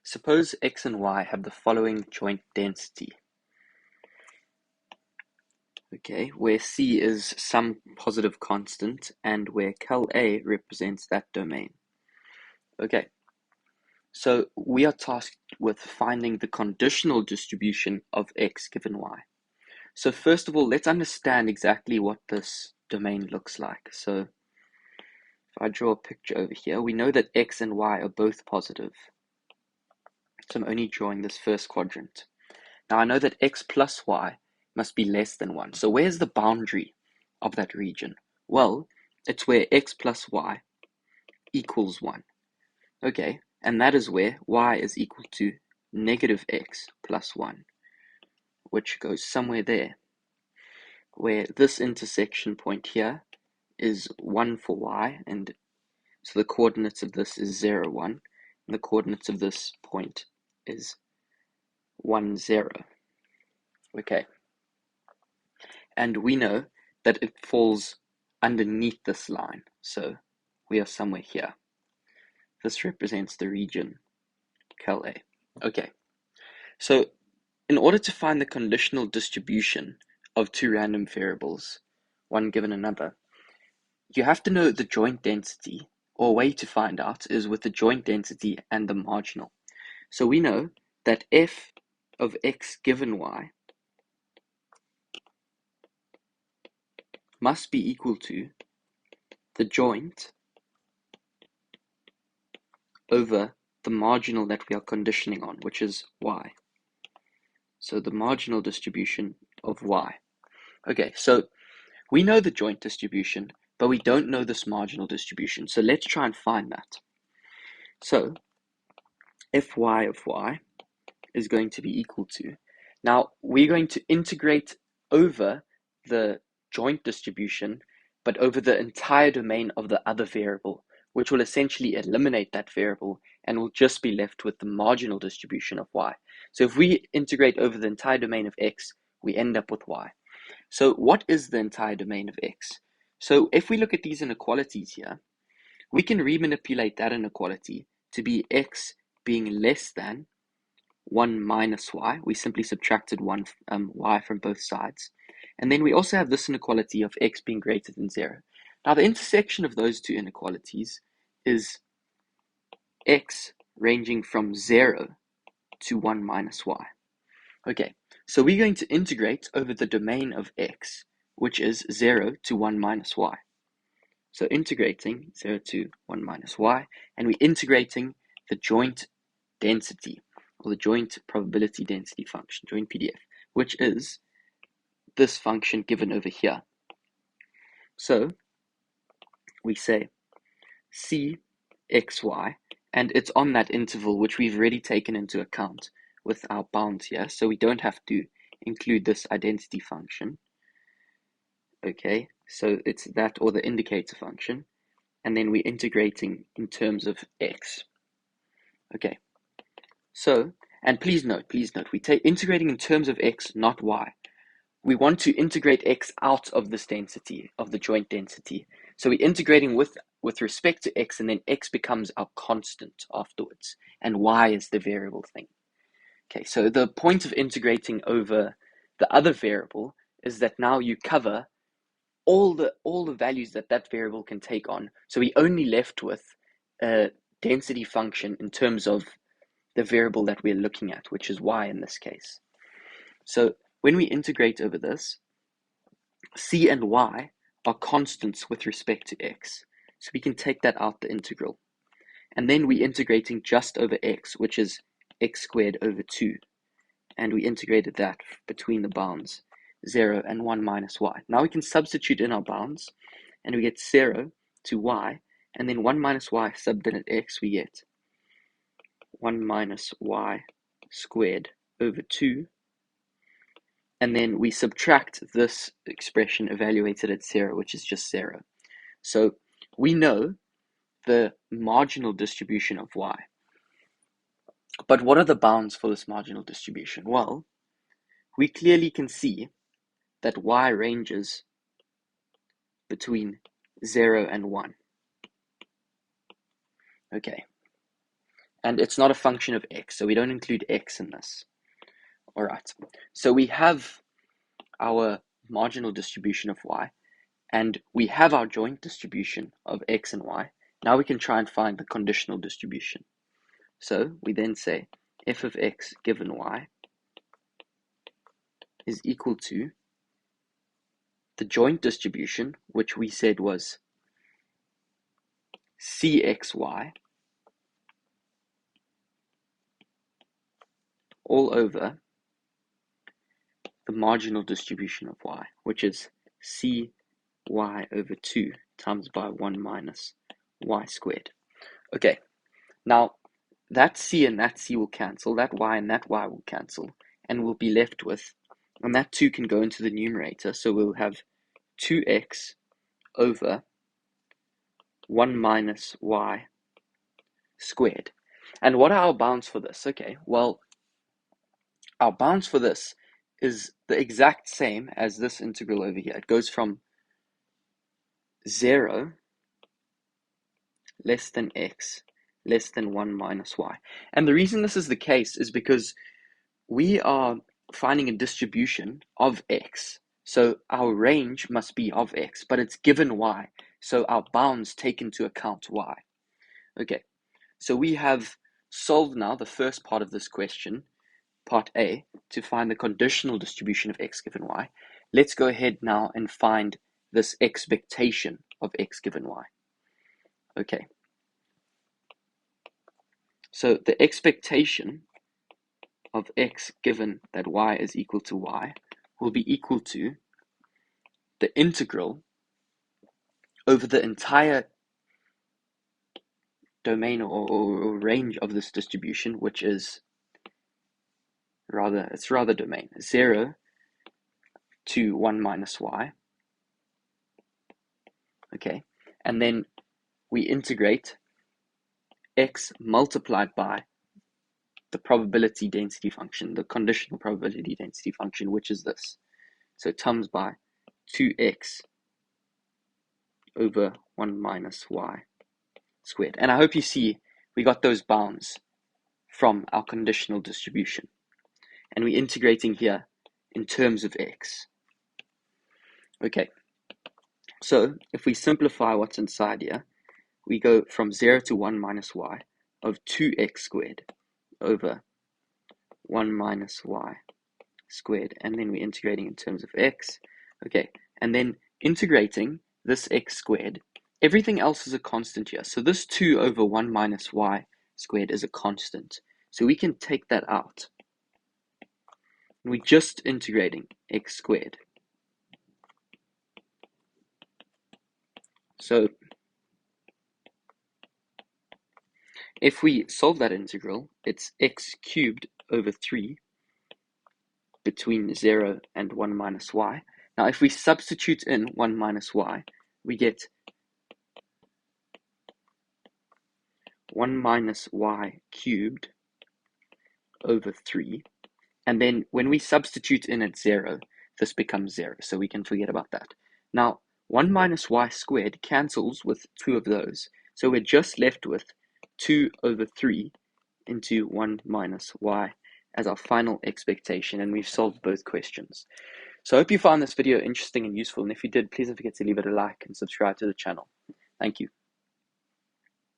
Suppose x and y have the following joint density, okay, where C is some positive constant and where cal A represents that domain. Okay, so we are tasked with finding the conditional distribution of x given y. So first of all, let's understand exactly what this domain looks like. So if I draw a picture over here, we know that x and y are both positive. So I'm only drawing this first quadrant. Now I know that x plus y must be less than 1. So where's the boundary of that region? Well, it's where x plus y equals 1. Okay, and that is where y is equal to negative x plus 1, which goes somewhere there, where this intersection point here is 1 for y, and so the coordinates of this is 0, 1, and the coordinates of this point is 1, 0. Okay, and we know that it falls underneath this line, so we are somewhere here. This represents the region cal A. Okay, so in order to find the conditional distribution of two random variables, one given another, you have to know the joint density, or a way to find out is with the joint density and the marginal. So we know that f of x given y must be equal to the joint over the marginal that we are conditioning on, which is y. So the marginal distribution of y. Okay, so we know the joint distribution, but we don't know this marginal distribution. So let's try and find that. So fy of y is going to be equal to, now we're going to integrate over the joint distribution, but over the entire domain of the other variable, which will essentially eliminate that variable and will just be left with the marginal distribution of y. So if we integrate over the entire domain of x, we end up with y. So what is the entire domain of x? So if we look at these inequalities here, we can remanipulate that inequality to be x being less than 1 minus y. We simply subtracted one y from both sides. And then we also have this inequality of x being greater than 0. Now the intersection of those two inequalities is x ranging from 0 to 1 minus y. Okay, so we're going to integrate over the domain of x, which is 0 to 1 minus y. So integrating 0 to 1 minus y, and we're integrating the joint density, or the joint probability density function, joint PDF, which is this function given over here. So we say cxy, and it's on that interval which we've already taken into account with our bounds here, so we don't have to include this identity function. Okay, so it's that or the indicator function, and then we're integrating in terms of x. Okay, so, and please note, we take integrating in terms of x, not y. We want to integrate x out of this density, of the joint density. So we're integrating with respect to x, and then x becomes our constant afterwards, and y is the variable thing. Okay, so the point of integrating over the other variable is that now you cover all the values that that variable can take on. So we only left with a density function in terms of the variable that we're looking at, which is y in this case. So when we integrate over this, c and y are constants with respect to x. So we can take that out the integral. And then we're integrating just over x, which is x squared over 2. And we integrated that between the bounds 0 and 1 minus y. Now we can substitute in our bounds, and we get 0 to y, and then 1 minus y subbed in at x, we get 1 minus y squared over 2. And then we subtract this expression evaluated at 0, which is just 0. So we know the marginal distribution of y. But what are the bounds for this marginal distribution? Well, we clearly can see that y ranges between 0 and 1. Okay, and it's not a function of x, so we don't include x in this. All right, so we have our marginal distribution of y, and we have our joint distribution of x and y. Now we can try and find the conditional distribution. So we then say f of x given y is equal to the joint distribution, which we said was cxy all over the marginal distribution of y, which is cy over 2 times by 1 minus y squared. Okay, now that c and that c will cancel, that y and that y will cancel, and we'll be left with, and that 2 can go into the numerator, so we'll have 2x over 1 minus y squared. And what are our bounds for this? Okay, well, our bounds for this is the exact same as this integral over here. It goes from 0 less than x less than 1 minus y. And the reason this is the case is because we are finding a distribution of x. So our range must be of x, but it's given y. So our bounds take into account y. Okay, so we have solved now the first part of this question, part A, to find the conditional distribution of x given y. Let's go ahead now and find this expectation of x given y. Okay, so the expectation of x given that y is equal to y will be equal to the integral over the entire domain or range of this distribution, which is rather domain 0 to 1 minus y. Okay, and then we integrate x multiplied by the probability density function, the conditional probability density function, which is this. So times by 2x over 1 minus y squared. And I hope you see we got those bounds from our conditional distribution. And we're integrating here in terms of x. Okay, so if we simplify what's inside here, we go from 0 to 1 minus y of 2x squared over 1 minus y squared, and then we're integrating in terms of x. Okay, and then integrating this x squared, everything else is a constant here. So this 2 over 1 minus y squared is a constant. So we can take that out. And we're just integrating x squared. So if we solve that integral, it's x cubed over 3 between 0 and 1 minus y. Now if we substitute in 1 minus y, we get 1 minus y cubed over 3. And then when we substitute in at 0, this becomes 0. So we can forget about that. Now, 1 minus y squared cancels with 2 of those. So we're just left with 2 over 3 into 1 minus y as our final expectation. And we've solved both questions. So I hope you found this video interesting and useful. And if you did, please don't forget to leave it a like and subscribe to the channel. Thank you.